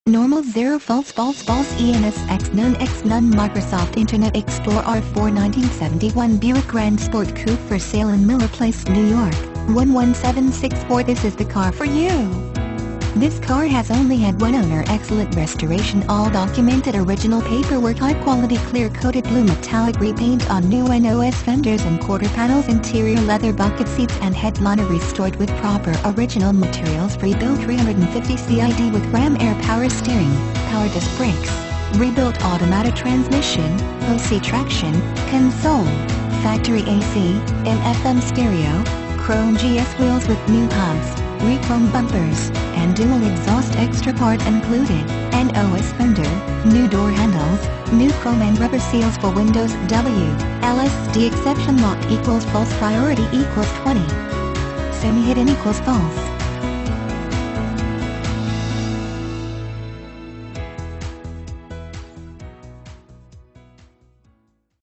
Normal 0 false ENSX none X none Microsoft Internet Explorer R4 1971 Buick Grand Sport Coupe for sale in Miller Place, New York, 11764. This is the car for you. This car has only had one owner. Excellent restoration, all documented, original paperwork, high quality clear coated blue metallic repaint on new NOS fenders and quarter panels, interior leather bucket seats and headliner restored with proper original materials, rebuilt 350 CID with Ram Air power steering, power disc brakes, rebuilt automatic transmission, OC traction, console, factory AC, FM stereo, chrome GS wheels with new hubs, re-chrome bumpers, and dual exhaust. Extra parts included: NOS fender, new door handles, new chrome and rubber seals for windows. LSD exception lock equals false, priority equals 20, semi-hidden equals false.